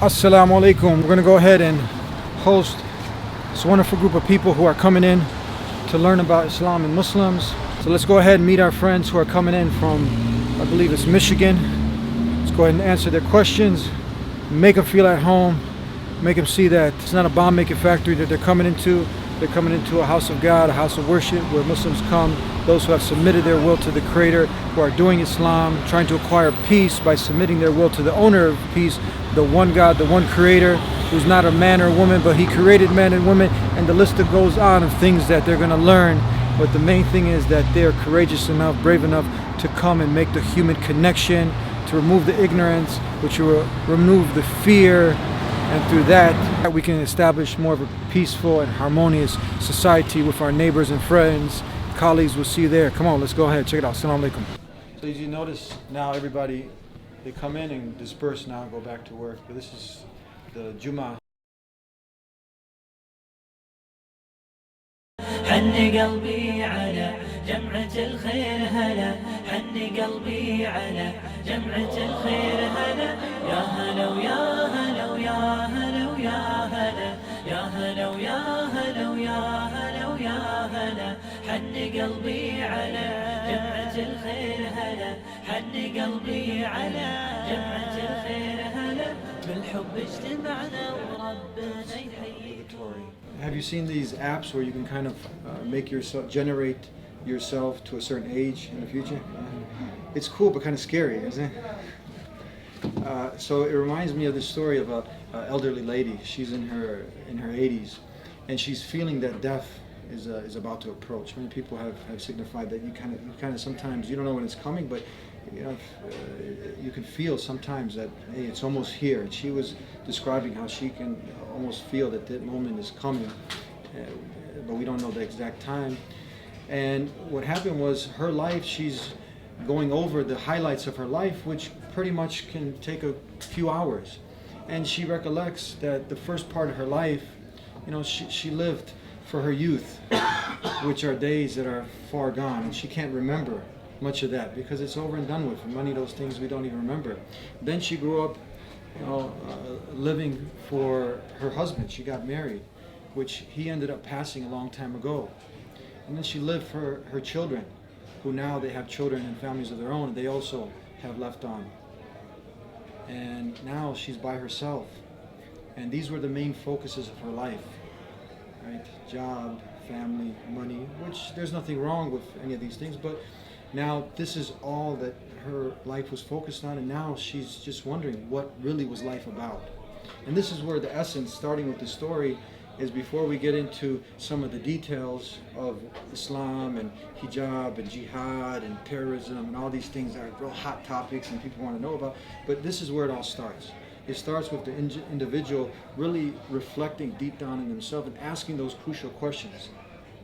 Assalamu alaikum. We're going to go ahead and host this wonderful group of people who are coming in to learn about Islam and Muslims. So let's go ahead and meet our friends who are coming in from, I believe it's Michigan. Let's go ahead and answer their questions, make them feel at home, make them see that it's not a bomb making factory that they're coming into. They're coming into a house of God, a house of worship where Muslims come, those who have submitted their will to the Creator, who are doing Islam, trying to acquire peace by submitting their will to the owner of peace, the one God, the one Creator, who's not a man or a woman, but He created men and women, and the list goes on of things that they're going to learn. But the main thing is that they're courageous enough, brave enough to come and make the human connection, to remove the ignorance, which will remove the fear, and through that we can establish more of a peaceful and harmonious society with our neighbors and friends, colleagues. We'll see you there. Come on, let's go ahead, check it out. Assalamu alaikum. So as you notice, now everybody, they come in and disperse now and go back to work. But this is the Jummah. حن قلبي على جمعة الخير هلا، حن قلبي على جمعة الخير هلا، يا هلا ويا هلا ويا هلا ويا هلا، يا هلا ويا هلا ويا هلا ويا هلا، حن قلبي على جمعة الخير هلا، حن قلبي على جمعة الخير هلا، بالحب اجتمعنا وربنا يحييك. Have you seen these apps where you can kind of make yourself, generate yourself to a certain age in the future? It's cool, but kind of scary, isn't it? So it reminds me of the story of a elderly lady. She's in her 80s, and she's feeling that death is about to approach. Many people have signified that you kind of sometimes you don't know when it's coming, but you know you can feel sometimes that hey, it's almost here. And she was describing how she can almost feel that that moment is coming, but we don't know the exact time. And what happened was her life. She's going over the highlights of her life, which pretty much can take a few hours. And she recollects that the first part of her life, you know, she lived for her youth, which are days that are far gone, and she can't remember much of that because it's over and done with. Many of those things we don't even remember. Then she grew up, you know, living for her husband. She got married, which he ended up passing a long time ago. And then she lived for her children, who now they have children and families of their own, and they also have left on. And now she's by herself. And these were the main focuses of her life, right? Job, family, money, which there's nothing wrong with any of these things, but now this is all that her life was focused on, and now she's just wondering what really was life about. And this is where the essence, starting with the story, is before we get into some of the details of Islam and hijab and jihad and terrorism and all these things that are real hot topics and people want to know about, but this is where it all starts. It starts with the individual really reflecting deep down in themselves and asking those crucial questions.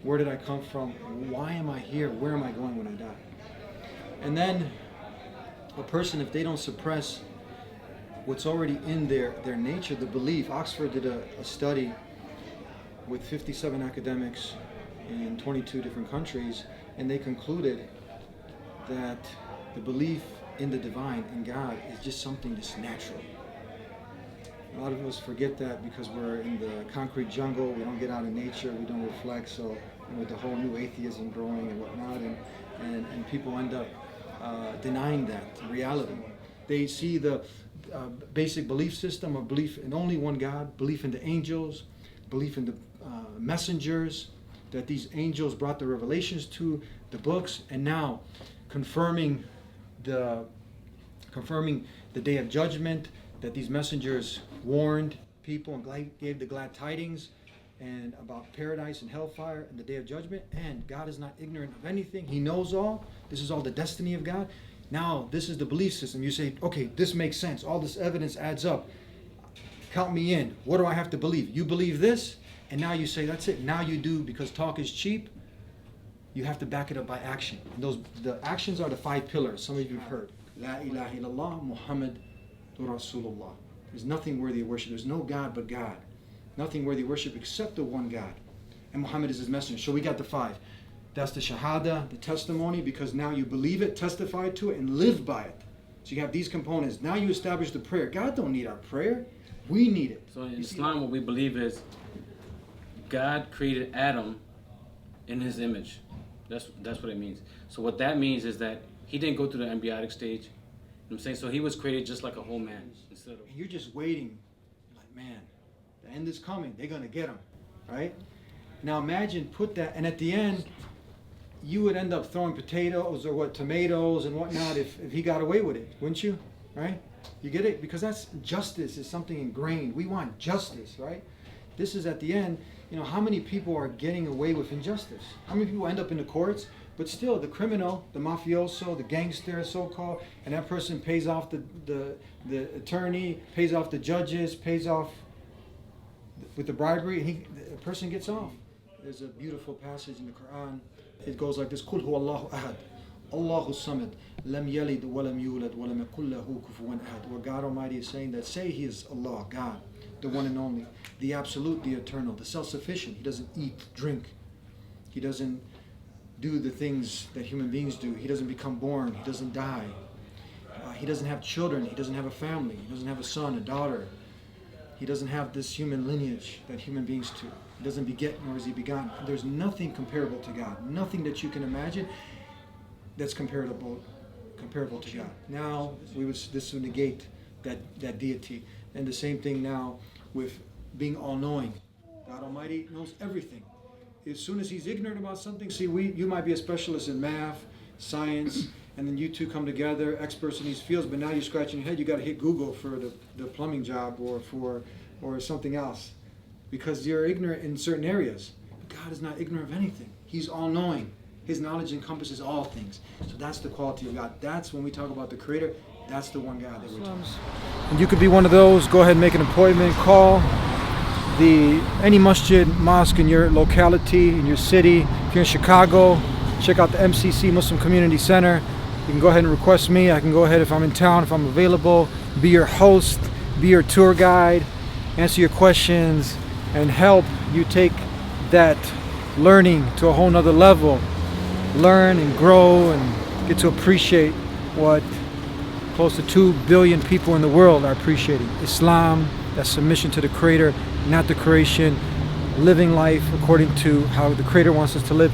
Where did I come from? Why am I here? Where am I going when I die? And then a person, if they don't suppress what's already in their nature, the belief. Oxford did a study with 57 academics in 22 different countries, and they concluded that the belief in the divine, in God, is just something that's natural. A lot of us forget that because we're in the concrete jungle, we don't get out in nature, we don't reflect, so with the whole new atheism growing and whatnot, and people end up denying that reality. They see the basic belief system of belief in only one God, belief in the angels, belief in the messengers, that these angels brought the revelations to the books, and now confirming the day of judgment, that these messengers warned people and gave the glad tidings and about paradise and hellfire and the day of judgment. And God is not ignorant of anything. He knows all. This is all the destiny of God. Now this is the belief system. You say, okay, this makes sense. All this evidence adds up. Count me in. What do I have to believe? You believe this, and now you say, that's it. Now you do, because talk is cheap. You have to back it up by action. And the actions are the 5 pillars. Some of you have heard. La ilaha illallah Muhammad Rasulullah. There's nothing worthy of worship. There's no God but God. Nothing worthy of worship except the one God. And Muhammad is his messenger. So we got the 5. That's the shahada, the testimony, because now you believe it, testify to it, and live by it. So you have these components. Now you establish the prayer. God don't need our prayer. We need it. So in You see- Islam, what we believe is God created Adam in his image. That's what it means. So what that means is that he didn't go through the embryonic stage. You know what I'm saying? So he was created just like a whole man instead of. And you're just waiting, like, man, the end is coming. They're gonna get him, right? Now imagine put that, and at the end, you would end up throwing potatoes or tomatoes and whatnot if he got away with it, wouldn't you? Right? You get it? Because that's justice is something ingrained. We want justice, right? This is at the end. You know, how many people are getting away with injustice? How many people end up in the courts? But still, the criminal, the mafioso, the gangster, so-called, and that person pays off the attorney, pays off the judges, pays off with the bribery, and the person gets off. There's a beautiful passage in the Quran. It goes like this: "Qul huwa Allahu ahad, Allahu samad, lam yalid wa lam yulad wa lam yakul lahu kufuwan ahad." Where God Almighty is saying that, say He is Allah, God, the one and only, the absolute, the eternal, the self-sufficient. He doesn't eat, drink. He doesn't do the things that human beings do. He doesn't become born. He doesn't die. He doesn't have children. He doesn't have a family. He doesn't have a son, a daughter. He doesn't have this human lineage that human beings do. He doesn't beget, nor is he begotten. There's nothing comparable to God. Nothing that you can imagine that's comparable to God. Now, this would negate that deity. And the same thing now with being all-knowing. God Almighty knows everything. As soon as He's ignorant about something, see, you might be a specialist in math, science, and then you two come together, experts in these fields, but now you're scratching your head, you got to hit Google for the plumbing job or something else, because you're ignorant in certain areas. But God is not ignorant of anything. He's all-knowing. His knowledge encompasses all things. So that's the quality of God. That's when we talk about the Creator, that's the one God that we're talking about. And you could be one of those. Go ahead and make an appointment. Call any masjid, mosque in your locality, in your city. If you're in Chicago, check out the MCC Muslim Community Center. You can go ahead and request me. I can go ahead if I'm in town, if I'm available, be your host, be your tour guide, answer your questions, and help you take that learning to a whole nother level. Learn and grow and get to appreciate what close to 2 billion people in the world are appreciating. Islam, that submission to the Creator, not the creation, living life according to how the Creator wants us to live.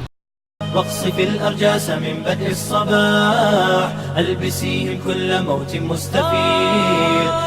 واقصف الأرجاس من بدء الصباح ألبسيهم كل موت مستفيض